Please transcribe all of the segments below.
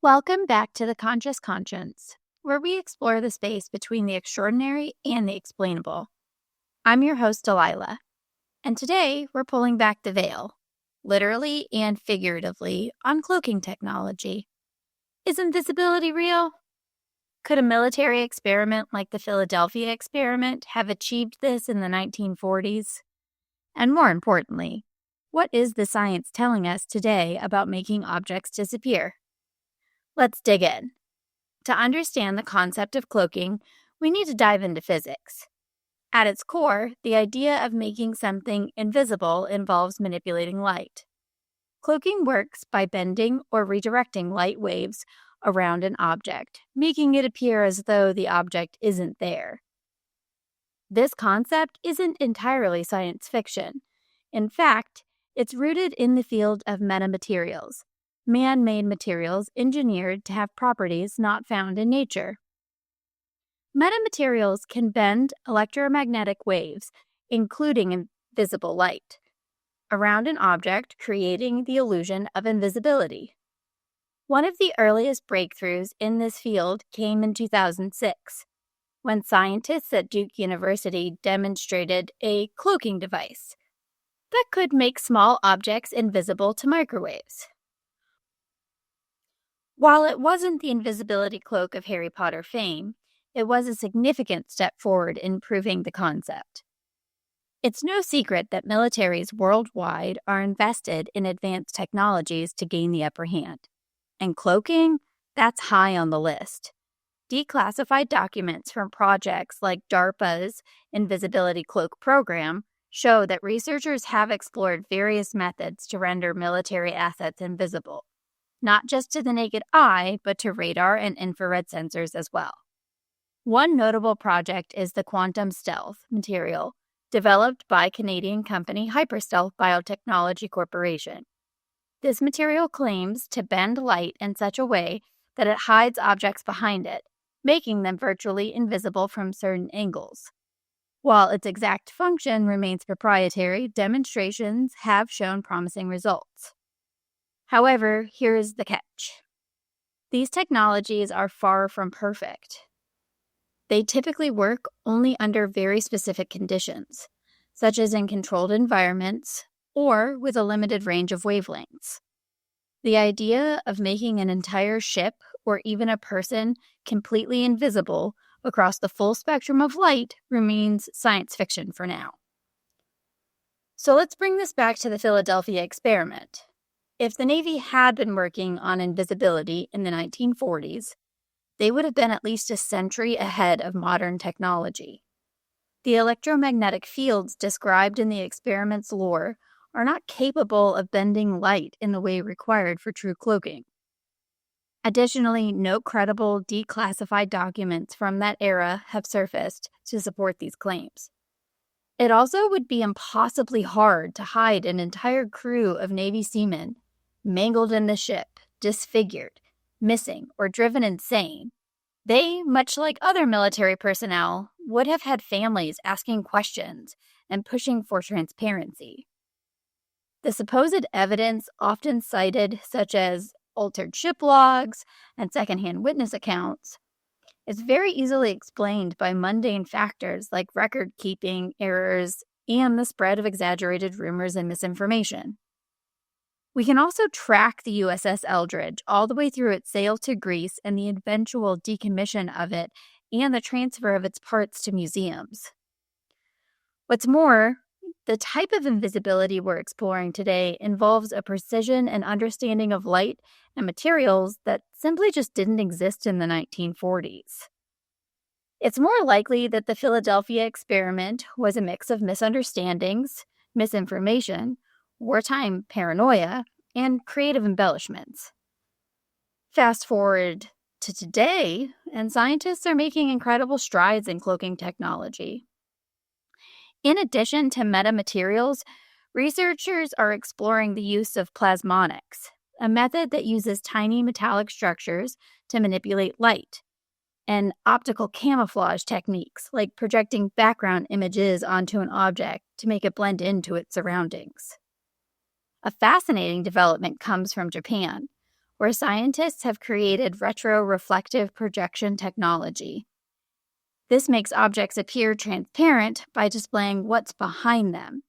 Welcome back to The Conscious Conscience, where we explore the space between the extraordinary and the explainable. I'm your host, Delilah, and today we're pulling back the veil, literally and figuratively, on cloaking technology. Is invisibility real? Could a military experiment like the Philadelphia experiment have achieved this in the 1940s? And more importantly, what is the science telling us today about making objects disappear? Let's dig in. To understand the concept of cloaking, we need to dive into physics. At its core, the idea of making something invisible involves manipulating light. Cloaking works by bending or redirecting light waves around an object, making it appear as though the object isn't there. This concept isn't entirely science fiction. In fact, it's rooted in the field of metamaterials, man-made materials engineered to have properties not found in nature. Metamaterials can bend electromagnetic waves, including invisible light, around an object, creating the illusion of invisibility. One of the earliest breakthroughs in this field came in 2006, when scientists at Duke University demonstrated a cloaking device that could make small objects invisible to microwaves. While it wasn't the invisibility cloak of Harry Potter fame, it was a significant step forward in proving the concept. It's no secret that militaries worldwide are invested in advanced technologies to gain the upper hand. And cloaking? That's high on the list. Declassified documents from projects like DARPA's Invisibility Cloak program show that researchers have explored various methods to render military assets invisible, not just to the naked eye, but to radar and infrared sensors as well. One notable project is the quantum stealth material developed by Canadian company Hyperstealth Biotechnology Corporation. This material claims to bend light in such a way that it hides objects behind it, making them virtually invisible from certain angles. While its exact function remains proprietary, demonstrations have shown promising results. However, here is the catch. These technologies are far from perfect. They typically work only under very specific conditions, such as in controlled environments or with a limited range of wavelengths. The idea of making an entire ship or even a person completely invisible across the full spectrum of light remains science fiction for now. So let's bring this back to the Philadelphia experiment. If the Navy had been working on invisibility in the 1940s, they would have been at least a century ahead of modern technology. The electromagnetic fields described in the experiment's lore are not capable of bending light in the way required for true cloaking. Additionally, no credible declassified documents from that era have surfaced to support these claims. It also would be impossibly hard to hide an entire crew of Navy seamen mangled in the ship, disfigured, missing, or driven insane. They, much like other military personnel, would have had families asking questions and pushing for transparency. The supposed evidence often cited, such as altered ship logs and secondhand witness accounts, is very easily explained by mundane factors like record-keeping errors and the spread of exaggerated rumors and misinformation. We can also track the USS Eldridge all the way through its sale to Greece and the eventual decommission of it and the transfer of its parts to museums. What's more, the type of invisibility we're exploring today involves a precision and understanding of light and materials that simply just didn't exist in the 1940s. It's more likely that the Philadelphia experiment was a mix of misunderstandings, misinformation, wartime paranoia, and creative embellishments. Fast forward to today, and scientists are making incredible strides in cloaking technology. In addition to metamaterials, researchers are exploring the use of plasmonics, a method that uses tiny metallic structures to manipulate light, and optical camouflage techniques like projecting background images onto an object to make it blend into its surroundings. A fascinating development comes from Japan, where scientists have created retroreflective projection technology. This makes objects appear transparent by displaying what's behind them.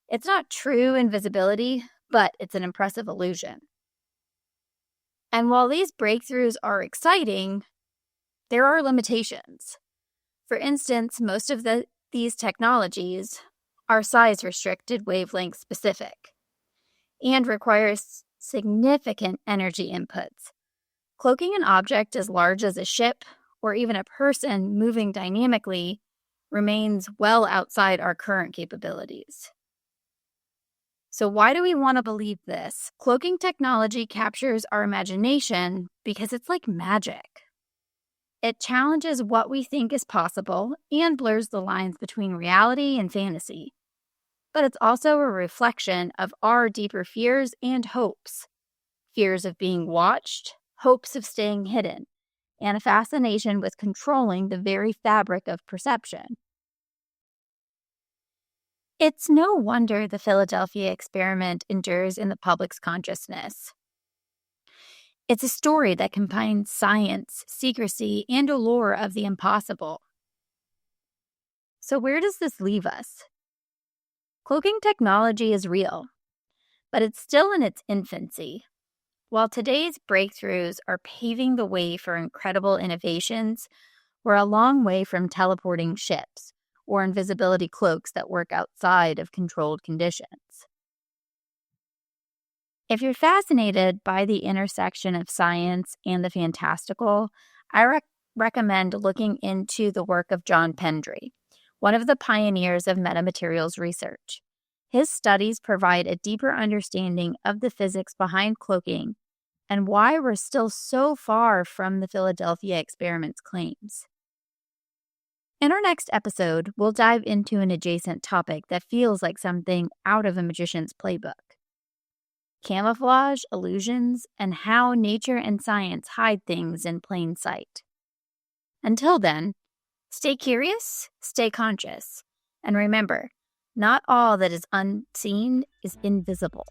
It's not true invisibility, but it's an impressive illusion. And while these breakthroughs are exciting, there are limitations. For instance, most of these technologies are size-restricted, wavelength specific, and requires significant energy inputs. Cloaking an object as large as a ship or even a person moving dynamically remains well outside our current capabilities. So why do we want to believe this? Cloaking technology captures our imagination because it's like magic. It challenges what we think is possible and blurs the lines between reality and fantasy. But it's also a reflection of our deeper fears and hopes. Fears of being watched, hopes of staying hidden, and a fascination with controlling the very fabric of perception. It's no wonder the Philadelphia experiment endures in the public's consciousness. It's a story that combines science, secrecy, and allure of the impossible. So where does this leave us? Cloaking technology is real, but it's still in its infancy. While today's breakthroughs are paving the way for incredible innovations, we're a long way from teleporting ships or invisibility cloaks that work outside of controlled conditions. If you're fascinated by the intersection of science and the fantastical, I recommend looking into the work of John Pendry, one of the pioneers of metamaterials research. His studies provide a deeper understanding of the physics behind cloaking and why we're still so far from the Philadelphia experiment's claims. In our next episode, we'll dive into an adjacent topic that feels like something out of a magician's playbook: camouflage, illusions, and how nature and science hide things in plain sight. Until then, stay curious, stay conscious, and remember, not all that is unseen is invisible.